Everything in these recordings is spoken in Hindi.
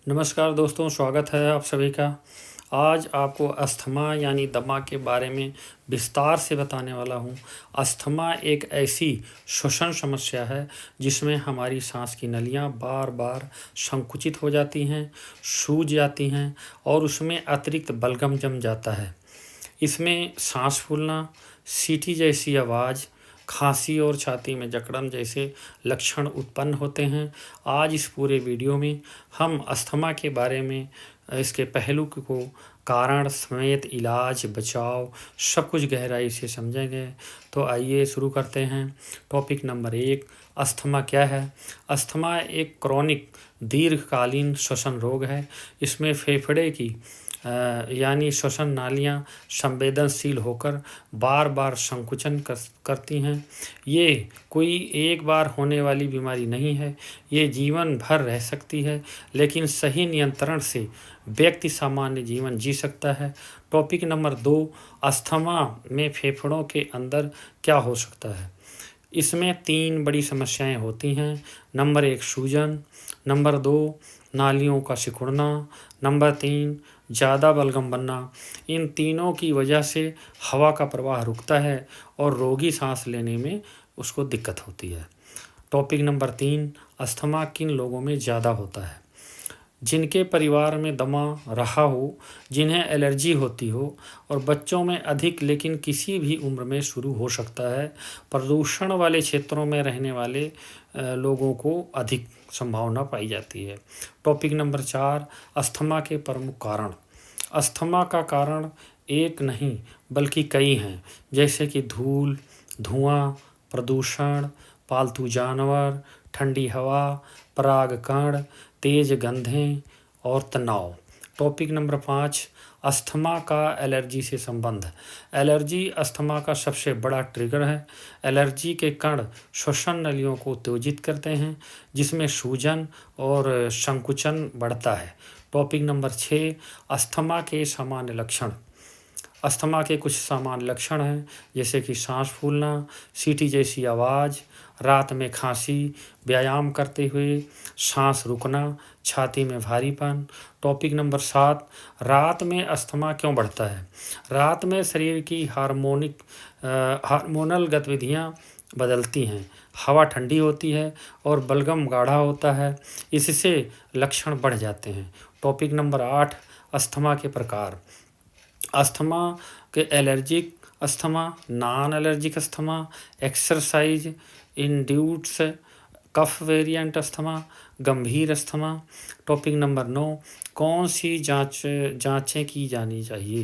नमस्कार दोस्तों, स्वागत है आप सभी का। आज आपको अस्थमा यानी दमा के बारे में विस्तार से बताने वाला हूँ। अस्थमा एक ऐसी श्वसन समस्या है जिसमें हमारी सांस की नलियाँ बार बार संकुचित हो जाती हैं, सूज जाती हैं और उसमें अतिरिक्त बलगम जम जाता है। इसमें सांस फूलना, सीटी जैसी आवाज़, खांसी और छाती में जकड़न जैसे लक्षण उत्पन्न होते हैं। आज इस पूरे वीडियो में हम अस्थमा के बारे में इसके पहलू को, कारण समेत इलाज, बचाव सब कुछ गहराई से समझेंगे। तो आइए शुरू करते हैं। टॉपिक नंबर 1, अस्थमा क्या है? अस्थमा एक क्रॉनिक दीर्घकालीन श्वसन रोग है। इसमें फेफड़े की यानी श्वसन नालियाँ संवेदनशील होकर बार बार संकुचन करती हैं। ये कोई एक बार होने वाली बीमारी नहीं है, ये जीवन भर रह सकती है, लेकिन सही नियंत्रण से व्यक्ति सामान्य जीवन जी सकता है। टॉपिक नंबर 2, अस्थमा में फेफड़ों के अंदर क्या हो सकता है? इसमें 3 बड़ी समस्याएं होती हैं। नंबर 1, सूजन। नंबर 2, नालियों का सिकुड़ना। नंबर 3, ज़्यादा बलगम बनना। इन तीनों की वजह से हवा का प्रवाह रुकता है और रोगी सांस लेने में उसको दिक्कत होती है। टॉपिक नंबर 3, अस्थमा किन लोगों में ज़्यादा होता है? जिनके परिवार में दमा रहा हो, जिन्हें एलर्जी होती हो, और बच्चों में अधिक लेकिन किसी भी उम्र में शुरू हो सकता है। प्रदूषण वाले क्षेत्रों में रहने वाले लोगों को अधिक संभावना पाई जाती है। टॉपिक नंबर 4, अस्थमा के प्रमुख कारण। अस्थमा का कारण एक नहीं बल्कि कई हैं, जैसे कि धूल, धुआं, प्रदूषण, पालतू जानवर, ठंडी हवा, परागकण, तेज गंधें और तनाव। टॉपिक नंबर 5, अस्थमा का एलर्जी से संबंध। एलर्जी अस्थमा का सबसे बड़ा ट्रिगर है। एलर्जी के कण श्वसन नलियों को उत्तेजित करते हैं, जिसमें सूजन और संकुचन बढ़ता है। टॉपिक नंबर 6, अस्थमा के सामान्य लक्षण। अस्थमा के कुछ सामान्य लक्षण हैं, जैसे कि सांस फूलना, सीटी जैसी आवाज़, रात में खांसी, व्यायाम करते हुए सांस रुकना, छाती में भारीपन। टॉपिक नंबर 7, रात में अस्थमा क्यों बढ़ता है? रात में शरीर की हार्मोनल गतिविधियाँ बदलती हैं, हवा ठंडी होती है और बलगम गाढ़ा होता है, इससे लक्षण बढ़ जाते हैं। टॉपिक नंबर 8, अस्थमा के प्रकार। अस्थमा के allergic asthma, non allergic asthma, exercise induced cough variant asthma, गंभीर अस्थमा। टॉपिक नंबर 9, कौन सी जांचें की जानी चाहिए?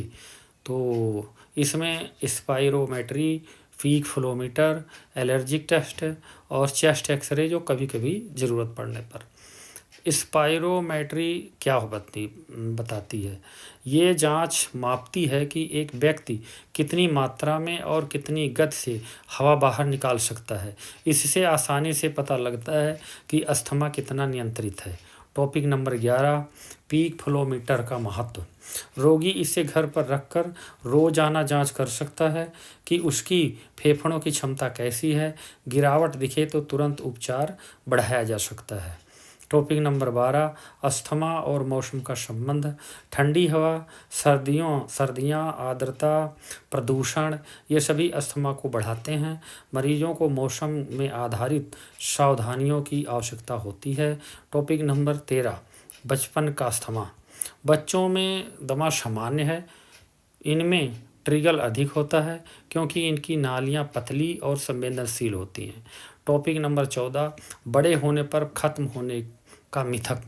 तो इसमें spirometry, peak flow meter, allergic test और चेस्ट एक्सरे, जो कभी कभी ज़रूरत पड़ने पर। स्पाइरोमेट्री क्या बताती है? ये जांच मापती है कि एक व्यक्ति कितनी मात्रा में और कितनी गति से हवा बाहर निकाल सकता है। इससे आसानी से पता लगता है कि अस्थमा कितना नियंत्रित है। टॉपिक नंबर 11, पीक फ्लोमीटर का महत्व। रोगी इसे घर पर रखकर रोजाना जांच कर सकता है कि उसकी फेफड़ों की क्षमता कैसी है। गिरावट दिखे तो तुरंत उपचार बढ़ाया जा सकता है। टॉपिक नंबर 12, अस्थमा और मौसम का संबंध। ठंडी हवा, सर्दियाँ, आर्द्रता, प्रदूषण, ये सभी अस्थमा को बढ़ाते हैं। मरीजों को मौसम में आधारित सावधानियों की आवश्यकता होती है। टॉपिक नंबर 13, बचपन का अस्थमा। बच्चों में दमा सामान्य है, इनमें ट्रिगर अधिक होता है क्योंकि इनकी नालियाँ पतली और संवेदनशील होती हैं। टॉपिक नंबर 14, बड़े होने पर खत्म होने का मिथक।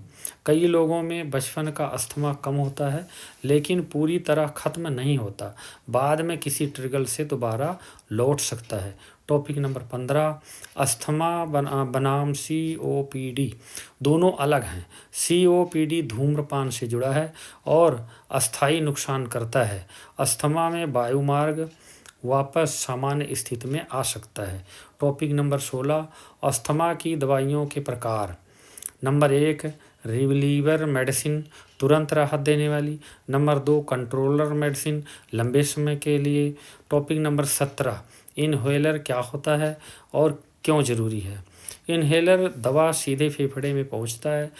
कई लोगों में बचपन का अस्थमा कम होता है, लेकिन पूरी तरह खत्म नहीं होता, बाद में किसी ट्रिगर से दोबारा लौट सकता है। टॉपिक नंबर 15, अस्थमा बनाम COPD दोनों अलग हैं। COPD धूम्रपान से जुड़ा है और अस्थायी नुकसान करता है। अस्थमा में वायुमार्ग वापस सामान्य स्थिति में आ सकता है। टॉपिक नंबर 16, अस्थमा की दवाइयों के प्रकार। नंबर 1, रिलीवर मेडिसिन, तुरंत राहत देने वाली। नंबर 2, कंट्रोलर मेडिसिन, लंबे समय के लिए। टॉपिक नंबर 17, इनहेलर क्या होता है और क्यों ज़रूरी है? इनहेलर दवा सीधे फेफड़े में पहुंचता है,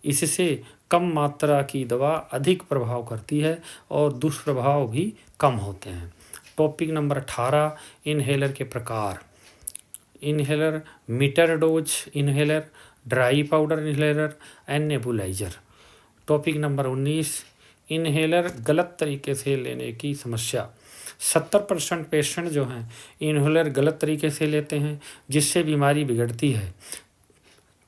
इससे कम मात्रा की दवा अधिक प्रभाव करती है और दुष्प्रभाव भी कम होते हैं। टॉपिक नंबर 18, इनहेलर के प्रकार। Inhaler, meter dose inhaler, dry powder inhaler and nebulizer. Topic number 19, inhaler गलत तरीके से लेने की समस्या। 70% पेशेंट जो हैं इनहेलर गलत तरीके से लेते हैं, जिससे बीमारी बिगड़ती है।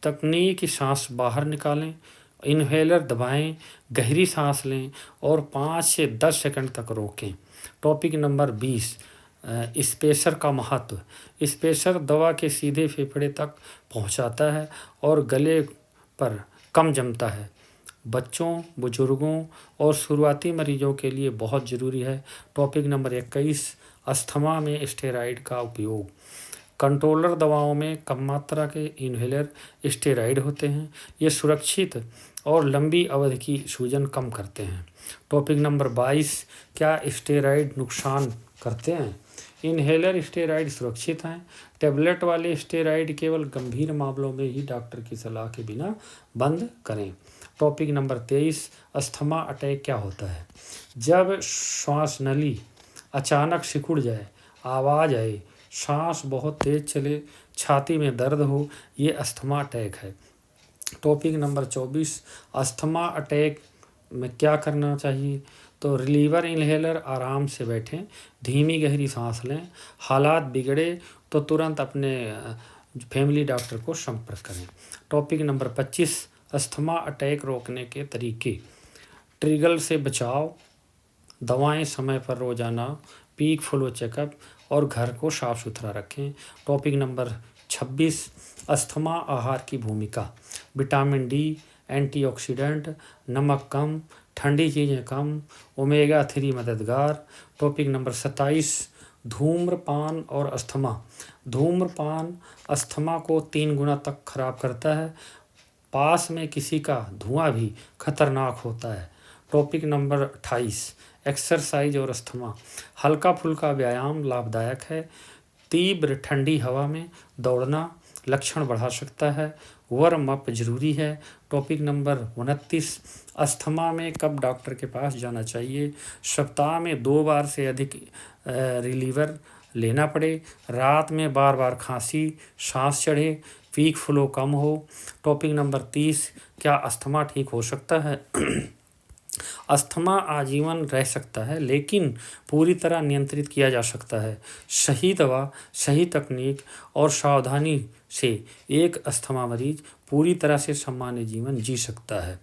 तकनीकी सांस बाहर निकालें, इनहेलर दबाएं, गहरी सांस लें और 5 से 10 सेकंड तक रोकें। टॉपिक नंबर 20, स्पेसर का महत्व। स्पेसर दवा के सीधे फेफड़े तक पहुंचाता है और गले पर कम जमता है। बच्चों, बुजुर्गों और शुरुआती मरीजों के लिए बहुत ज़रूरी है। टॉपिक नंबर 21, अस्थमा में स्टेरॉइड का उपयोग। कंट्रोलर दवाओं में कम मात्रा के इनहेलर स्टेरॉइड होते हैं। ये सुरक्षित और लंबी अवधि की सूजन कम करते हैं। टॉपिक नंबर 22, क्या स्टेरॉइड नुकसान करते हैं? इनहेलर स्टेरॉइड सुरक्षित हैं। टेबलेट वाले स्टेरॉइड केवल गंभीर मामलों में ही डॉक्टर की सलाह के बिना बंद करें। टॉपिक नंबर 23, अस्थमा अटैक क्या होता है? जब श्वास नली अचानक सिकुड़ जाए, आवाज़ आए, सांस बहुत तेज चले, छाती में दर्द हो, ये अस्थमा अटैक है। टॉपिक नंबर 24, अस्थमा अटैक में क्या करना चाहिए? तो रिलीवर इनहेलर, आराम से बैठें, धीमी गहरी सांस लें। हालात बिगड़े तो तुरंत अपने फैमिली डॉक्टर को संपर्क करें। टॉपिक नंबर 25, अस्थमा अटैक रोकने के तरीके। ट्रिगल से बचाव, दवाएं समय पर रोजाना, पीक फ्लो चेकअप और घर को साफ सुथरा रखें। टॉपिक नंबर 26, अस्थमा आहार की भूमिका। विटामिन डी, एंटीऑक्सीडेंट, नमक कम, ठंडी चीज़ें कम, ओमेगा 3 मददगार। टॉपिक नंबर 27, धूम्रपान और अस्थमा। धूम्रपान अस्थमा को 3 गुना तक खराब करता है। पास में किसी का धुआं भी खतरनाक होता है। टॉपिक नंबर 28, एक्सरसाइज और अस्थमा। हल्का फुल्का व्यायाम लाभदायक है। तीव्र ठंडी हवा में दौड़ना लक्षण बढ़ा सकता है। वार्म अप जरूरी है। टॉपिक नंबर 29, अस्थमा में कब डॉक्टर के पास जाना चाहिए? सप्ताह में 2 बार से अधिक रिलीवर लेना पड़े, रात में बार बार खांसी, सांस चढ़े, पीक फ्लो कम हो। टॉपिक नंबर 30, क्या अस्थमा ठीक हो सकता है? अस्थमा आजीवन रह सकता है, लेकिन पूरी तरह नियंत्रित किया जा सकता है। सही दवा, सही तकनीक और सावधानी से एक अस्थमा मरीज पूरी तरह से सामान्य जीवन जी सकता है।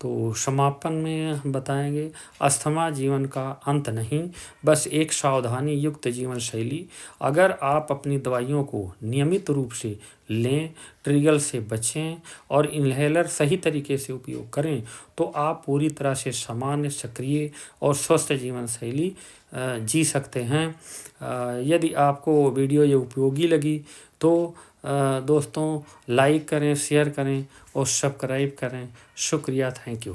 तो समापन में हम बताएंगे, अस्थमा जीवन का अंत नहीं, बस एक सावधानी युक्त जीवन शैली। अगर आप अपनी दवाइयों को नियमित रूप से लें, ट्रिगल से बचें और इनहेलर सही तरीके से उपयोग करें, तो आप पूरी तरह से सामान्य, सक्रिय और स्वस्थ जीवन शैली जी सकते हैं। यदि आपको वीडियो ये उपयोगी लगी तो दोस्तों लाइक करें, शेयर करें और सब्सक्राइब करें। शुक्रिया, थैंक यू।